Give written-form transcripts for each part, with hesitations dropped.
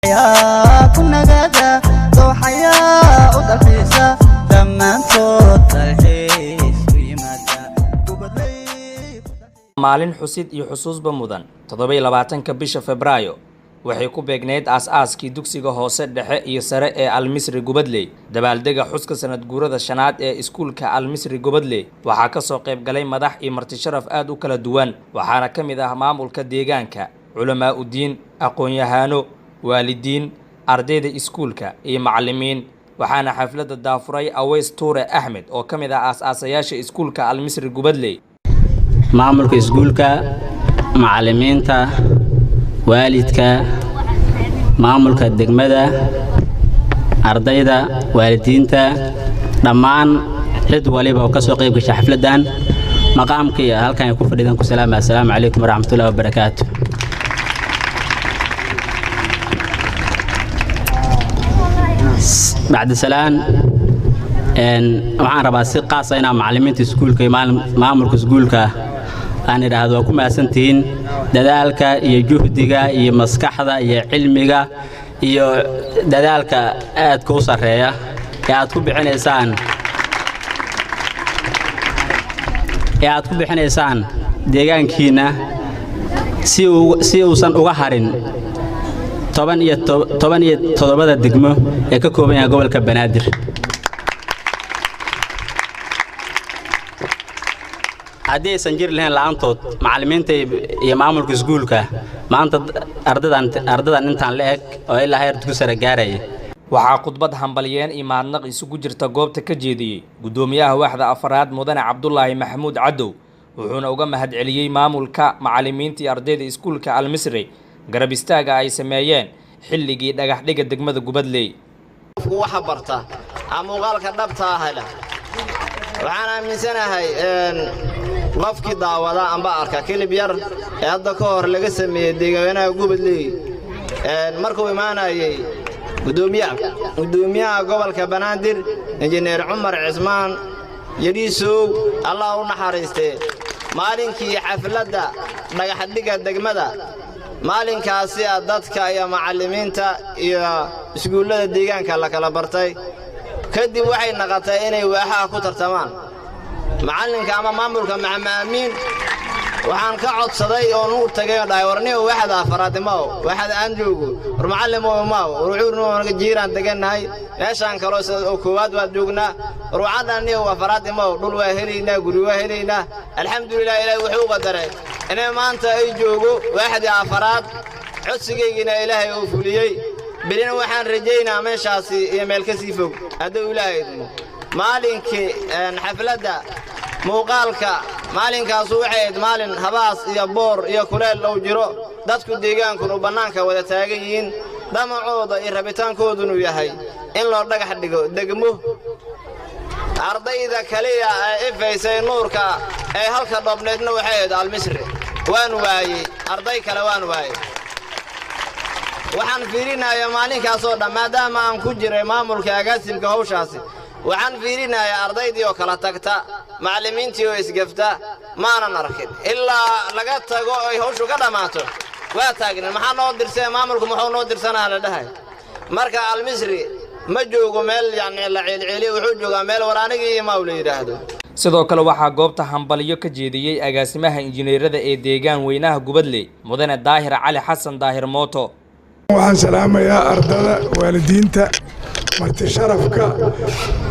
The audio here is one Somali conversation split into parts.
يا كنا جدا ضحية ودفيسة لما نصوت الحيس ويمدى maalin xusid iyo xusuusba mudan 27 bisha Febraayo waxay ku beegneyd aas-aaskii dugsiga hoose dhexe iyo sare ee Al-Misri Gubadley dabaaldega xuska sanad guurada shanaad ee iskuulka Al-Misri Gubadley waxaa ka soo qayb galay madax iyo marti sharaf aad u kala duwan waxaana kamid ah maamulka deegaanka culamaa u diin aqoon-yahano waalidiin ardayda iskuulka iyo macallimiin waxaana xafladda daafuray Aweys Tuure Ahmed oo kamid ah aas-aasayaasha iskuulka Al-Misri Gubadley maamulka iskuulka macallimiinta waalidka maamulka degmada ardayda waalidiinta dhammaan cid waliba oo ka soo qayb gashay xafladan maqaamkii halkan ay ku fadhidaan ku salaam assalaamu calaykum waraxmatullaahi wabarakaatuh بعد سلام waxaan rabaa si qaas ah inaan macallimiinta iskuulka iyo maamulka iskuulka aan iraahdo ku maasantiin dadaalka iyo juhdiga iyo maskaxda iyo cilmiga iyo dadaalka aad ku sareeya ee aad ku bixinaysaan deegaankiina si uusan uga harin 17 degmo ee ka kooban yahay gobolka Banaadir haddii aysan jiri lahayn la'aantood macallimiinta iyo maamulka iskuulka maanta ardadan intaan la eg oo ilaa heer dugsiga sare gaaray waxaa khudbad hambaliyeen imaadnaq isugu jirta goobta ka jeediyay gudoomiyaha waaxda afraad mudane Cabdullaahi Maxamuud Cadow wuxuuna uga mahadceliyay maamulka macallimiinta iyo ardayda iskuulka Al-Misri garab istaaga ay sameeyeen xilligii dhagax dhiga degmada Gubadley waxa barta muuqaalka dhabta ah waxaan aaminsanahay qofkii daawada amba arka kilib yar ee hadda ka hor laga sameeyay deegaanaha Gubadley markuu imaanayay gudoomiyaha gobolka Banaadir injineer Cumar Cismaan yadiisow Allah u naxariistay maalinkii xafladda dhagax dhiga degmada maalinkaasi dadka iyo macallimiinta iyo iskuulada deegaanka la kala bartay kadib waxay naqatay inay waaxaha ku tartamaan macallinka ama maamulka maxamaamin waxaan ka codsaday oo nuur tagay dhaywarniyo waaxda afraadimo waaxda aan joogo war macallimo ma ruuxuurno naga jiiraan deganahay meeshaan kale oo koowaad waa joognaa ruuxadaniyo afraadimo dhul waa heleynaa guri waa heleynaa alxamdulillah ilaahay wuxuu qadaray inay maanta ay joogo waaxda afraad codsigeeyna ilaahay uu fuliyay برينا وحن رجينا من شاسي يميل كسيفك هذا ولايد مالك حفلة موقالك مالك صوحيد مالن هباس يا بور يا كلال لو جرو دتك ديجان كنوا بنانك ولا تاجين دم عوضة الربيتان كودن وياهي إن لو دق حد دقمه أرضي ذا كلية إفيسي نورك أي هلك ضبنتنا وحيد على المصري وين واي أرضي كلوان واي waxaan fiirinayaa maalinkaas oo maadaama aan ku jiray maamulka agaasimka hawshaasi waxaan fiirinayaa ardaydii oo kala tagta macallimiintii oo isgafta maanan arkin ilaa laga tago ay hawshu ka dhamaato waa taagna maxaa noo dirsay maamulku muxuu noo dirsanaa la dhahay marka Al-Misri ma joogo meel la ciilciiliyo wuxuu joogaa meel waraaniga iyo maawla yiraahdo sidoo kale waxaa goobta hambaliyo ka jeediyay agaasimaha injineerada ee deegaan weynaha Gubadley mudane Daahir Cali Xasan Daahir Mooto waxaan salaamayaa ardada waalidiinta marti sharafka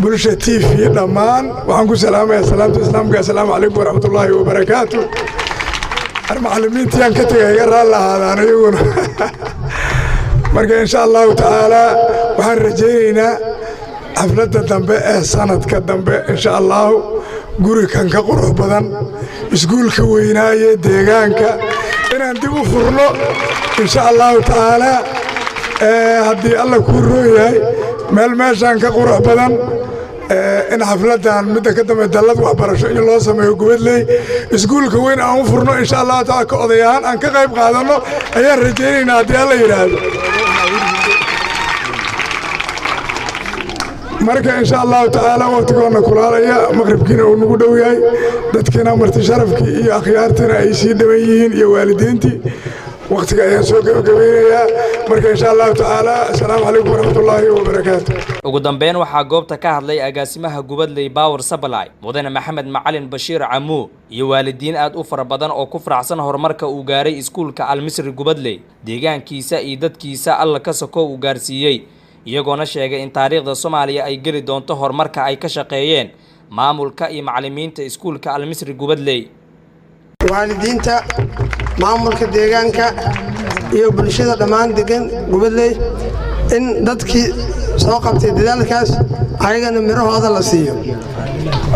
bulsha TV dhammaan waxaan ku salaamayaa salaamta islaamka assalaamu calaykum waraxmatullaahi wabarakaatuh macallimiintaan ka tagay gaar lahaadaan ayaguna marka insha Allah taala waxaan rajaynaynaa xafladda dambe ee sanadka dambe insha Allah guri kan ka qurux badan iskuulka weynaaye deegaanka inaan dib u furno insha Allah taala haddii alla ku rooyay meel meeshaan ka qurux badan in xafladan midda ka dambe dalad waxbarasho in loo sameeyo Gubadley iskuulka weyn aan u furno insha Allah taala ka odayahan aan ka qayb qaadano ayaan rajaynaynaa haddii alla yiraahdo marka insha Allah taala waqtigoona kulaalaya maqribkiina uu nagu dhow yahay dadkina marti sharafkii iyo akhyaartina ay sii dhawan yihiin iyo waalidiintii waqtiga ayaan soo gabagabeynayaa marka insha allahu tacaala assalaamu calaykum waraxmatullaahi wabarakaatu. ugu dambeyn waxaa goobta ka hadlay agaasimaha Gubadley Power Supply mudane Maxamed Macalin Bashiir Camuu iyo waalidiin aad u fara badan oo ku faraxsan horumarka uu gaaray iskuulka Al-Misri Gubadley deegaankiisa iyo dadkiisa alla ka soko uu gaarsiiyay iyagoona sheegay in taariikhda Soomaaliya ay geli doonto horumarka ay ka shaqeeyeen maamulka iyo macallimiinta iskuulka Al-Misri Gubadley. waalidiinta maamulka deegaanka iyo bulshada dhammaan degan Gubadley in dadkii soo qabtay dadaalkaas ayagana mirahooda la siiyo.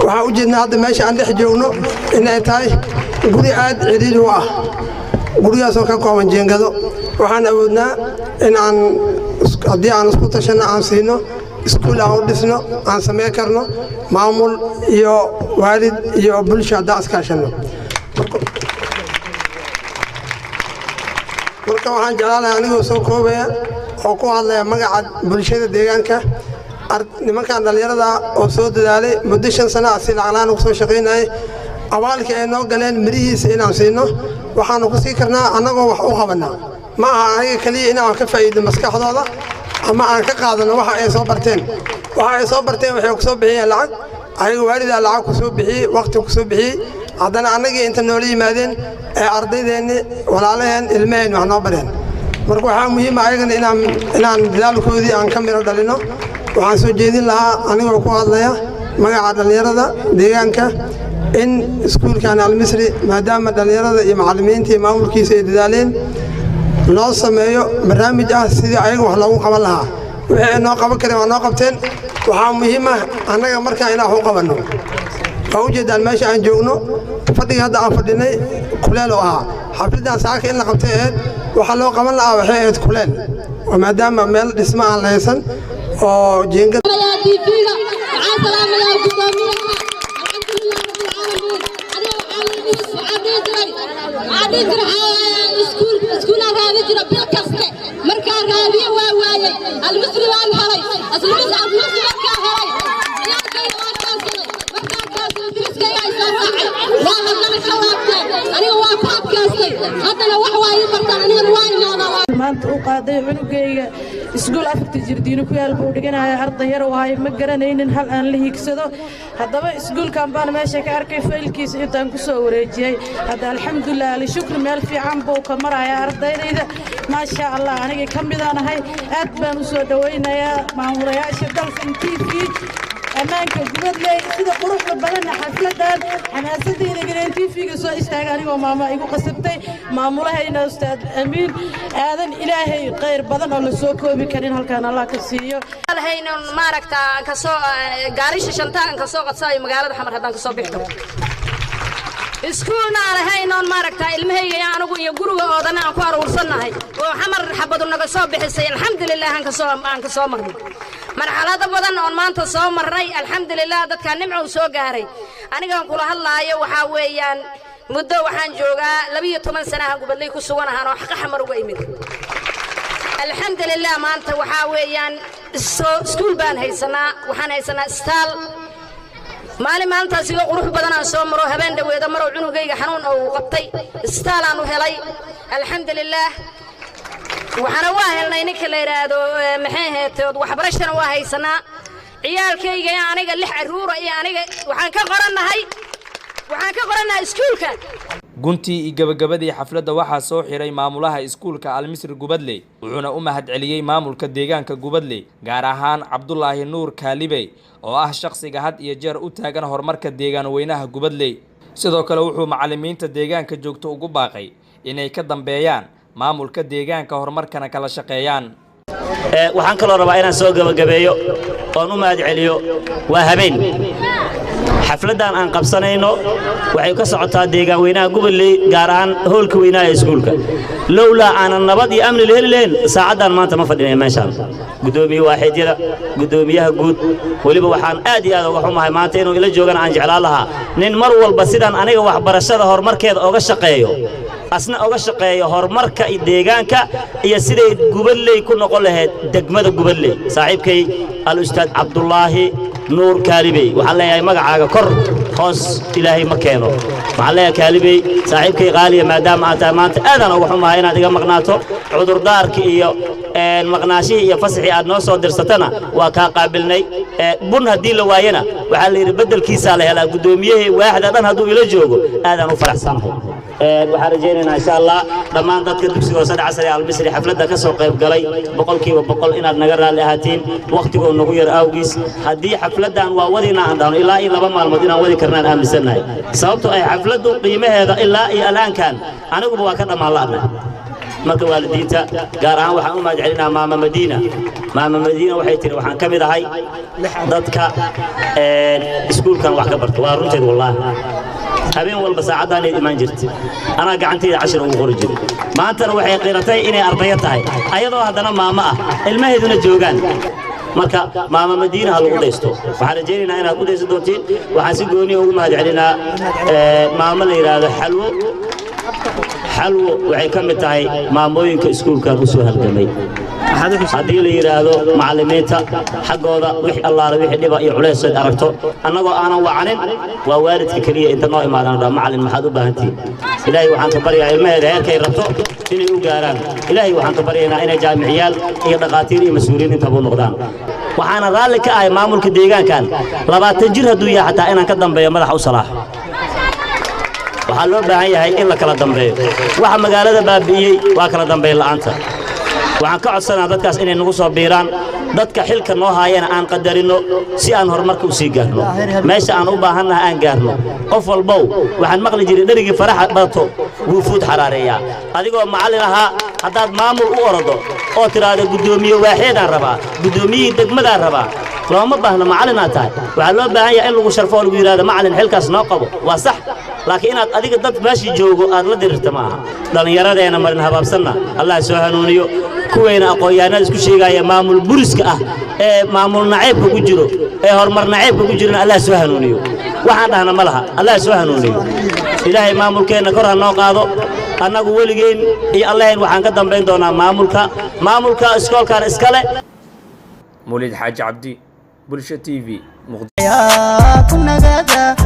waxaan u jeednaa hadda meesha aan dhex joogno in ay tahay guri aad ciriiri u ah gurigaas oo ka kooban jeengado waxaan awoodnaa in aan haddii aan isku tashano aan siino iskuul aan u dhisno aan sameyn karno maamul iyo waalid iyo bulsho haddaan iskaashano. marka waxaan jeclaanahay anigoo soo koobaya oo ku hadlaya magaca bulshada deegaanka nimankan dhalinyarada oo soo dadaalay muddo 5 sano si lacaglaan ugu soo shaqeynayay abaalkii ay noo galeen mirihiisa inaan siino waxaanu ku sii karnaa annagoo wax u qabanaa ma aha aniga kaliya inaan ka faa'iido maskaxdooda ama aan ka qaadano waxa ay soo barteen waxay ku soo bixiyeen lacag ayaga waalida lacag ku soo bixiyay waqti ku soo bixiyay haddana annaga inta noola yimaadeen ee ardaydeeni walaalaheen ilmaheen wax noo bareen marka waxaa muhiim ah ayagana inaan dadaalkoodii aan ka miro dhalino. waxaan soo jeedin lahaa anigoo ku hadlaya magaca dhalinyarada deegaanka in iskuulkan Al-Misri maadaama dhalinyarada iyo macallimiinta iyo maamulkiisa ay dadaaleen loo sameeyo barnaamij ah sidii ayaga wax loogu qaban lahaa wixii ay noo qaban kareen waa noo qabteen. waxaa muhiim ah annaga markaa inaan wax u qabanno. waxaan u jeedaan meesha aan joogno fadhiga hadda aan fadhinay kuleel oo ahaa xafladaan saaka in la qabtay ahayd waxaa loo qaban lahaa waxay ahayd kuleel maadaama meel dhismo aan la haysan oo jeengad maanta u qaaday cunugayga iskuul afarta jirdiino ku yaal buu dhiganayaa arday yar waay ma garanaynin hal aan la hiigsado haddaba iskuulkan baan meesha ka arkay faylkiisa intaan ku soo wareejiyay hadda alxamdulilah ali shukri meel fiican buu ka marayaa ardaydayda maasha allah aniga ka midaan ahay aad baan u soo dhawaynayaa maamulayaasha dalkan TV أمانك Gubadley sida quruxda badan xafladan xamaasadeeda inaan TV-ga soo istaaga anigoo maama igu qasabtay maamulahayna ustaad Amiin aadan ilaahay khayr badan oo la soo koobi karin halkaan Allah ka siiyo hayna maaragta ka soo gaarisha shantaan ka soo qadsay magaalada Xamar hadan ka soo bixto iskuulna hayna maaragta ilmahayga anigu iyo guriga oodana aan ku aruursanahay oo Xamar xabadu naga soo bixisay alxamdulillah aan ka soo marnay marxalada badan oo maanta soo marnay alxamdulillah dadka nimco soo gaaray aniga aan kula hadlaayo waxa weeyaan muddo waxaan joogaa 12 sano aan Gubadley ku suganahay oo xaq Xamar uga imid alxamdulillah maanta waxa weeyaan iskuul baan haysanaa waxaan haysanaa istaal maanta siga qurux badan aan soo maro habeen dhaweeda maro cunugayga xanuun oo qabtay istaal aan u helay alxamdulillah waxana waa helnay ninka la yiraahdo maxay heetood waxbarashana waa haysanaa ciyaalkayga aniga 6 caruur iyo aniga waxaan ka qoranahay iskuulka guntii iyo gabagabadii xafladda waxaa soo xiray maamulaha iskuulka Al-Misri Gubadley wuxuuna u mahadceliyay maamulka deegaanka Gubadley gaar ahaan Cabdullaahi Nuur Kaalibey oo ah shakhsiga had iyo jeer u taagan horumarka deegaan weynaha Gubadley sidoo kale wuxuu macallimiinta deegaanka joogto ugu baaqay inay ka dambeeyaan maamulka deegaanka horumarkana kala shaqeeyaan waxaan kaloo rabaa inaan soo gabagabeeyo oo u mahadceliyo waa habeen xafladan aan qabsanayno waxay ka socotaa deegaan weynaha Gubadley gaar ahaan hoolka weynaha iskuulka lowla aan nabad iyo amni leeyahay saacadan maanta ma fadhinay meeshaan gudoomiye waaxidyada gudoomiyaha guud waliba waxaan aad iyo aad uga xumahay maanta inuu ila joogan aan jeclaan lahaa nin mar walba sidaan aniga waxbarashada horumarkeeda uga shaqeeyo asna uga shaqeeyo horumarka deegaanka iyo siday Gubadley ku noqon lahayd degmada Gubadley saaxiibkay al-ustaad Cabdullaahi Nuur Kaalibey waxaan leeyahay magacaaga kor hoos ilaahay ma keeno waxaan leeyahay kaalibey saaxiibkay qaaliya maadaama aad tahay maanta aadan ugu xumahay inaad iga maqnaato cudurdaarki iyo maqnaashihii iyo fasaxii aad noo soo dirsatana waa kaa qaabilnay bun haddii la waayana waxaa la yidhi beddelkiisaa la helaa guddoomiyihii waaxda dhan hadduu ila joogo aadaan u faraxsanahay waxaan rajaynaynaa insha allah dhammaan dadka dugsiga hoose casri almisri xafladda ka soo qayb galay boqolkiiba boqol inaad naga raalli ahaatiin waqtigoo nagu yar awgiis haddii xafladdan waa wadina aan dhahno ilaa iyo 2 maalmood inaan wadi karnaan aaminsannahay sababtoo ay xafladdu qiimaheeda ilaa iyo alaankan aniguba waa ka dhammaan la'na marka waalidiinta gaar ahaan waxaan u mahadcelinaa maama madiina waxay tiri waxaan ka mid ahay dadka iskuulkan wax ka barta waa runteed wallaahi habeen walba saacadaan imaan jirtay anaa gacantayda 10 ugu qori jiray maantana waxay qiratay inay ardayo tahay ayadoo haddana maama ah ilmaheeduna joogaan marka maama madiina ha lagu daysto waxaan rajaynaynaa inaad ku daysan doontiin waxaan si gooni ugu mahadcelinaa maama la yiraahdo xalwo waxay ka mid tahay maamooyinka iskuulkan u soo halgamay haddii la yiraahdo macallimiinta xaggooda wixii allaala wixii dhiba iyo culays ay aragto annagoo aanan wacanin waa waalidka kaliya inta noo imaadaan dhaa macallin maxaad u baahantiin ilaahay waxaan ka baryaa ilmaheeda heerkay rabto inay u gaaraan ilaahay waxaan ka baryaynaa inay jaamiciyaal iyo dhaqaatiir iyo mas-uuliyiin intaba u noqdaan waxaana raalli ka ahay maamulka deegaankan 20 jir hadduu yahay xataa inaan ka dambeeyo madaxa u salaaxo waxaa loo baahan yahay in la kala dambeeyo waxa magaalada baabi'iyey waa kala dambeyn la'aanta waxaan ka codsanaa dadkaas inay nagu soo biiraan dadka xilka noo haayana aan qadarino si aan horumarka u sii gaarno meesha aan u baahannahay aan gaarno qof walbow waxaan maqli jiray dherigii faraxa bato wuu fuud xaraareeyaa adigoo macallin ahaa haddaad maamul u orodo oo tiraahdo guddoomiye waaxeedaan rabaa guddoomiyihii degmadaan rabaa looma baahno macallinaad tahay waxaa loo baahan yahay in lagu sharfo oo lagu yidhahdo macallin xilkaas noo qabo waa sax laakiin inaad adiga dad meeshii joogo aad la dirirta ma aha dhallinyaradeena marin habaabsanna allah soo hanuuniyo kuweyna aqoon-yahanada isku sheegaya maamul buriska ah ee maamul naceebka ku jiro ee horumar naceebka ku jirana allah soo hanuuniyo waxaan dhahna ma laha allah soo hanuuniyo ilaahay maamulkeenna kor ha noo qaado annagu weligeen iyo allaheen waxaan ka dambayn doonaa maamulka iskoolkan iskale مولد حاج عبدي بلشة تي في يا كنا غدا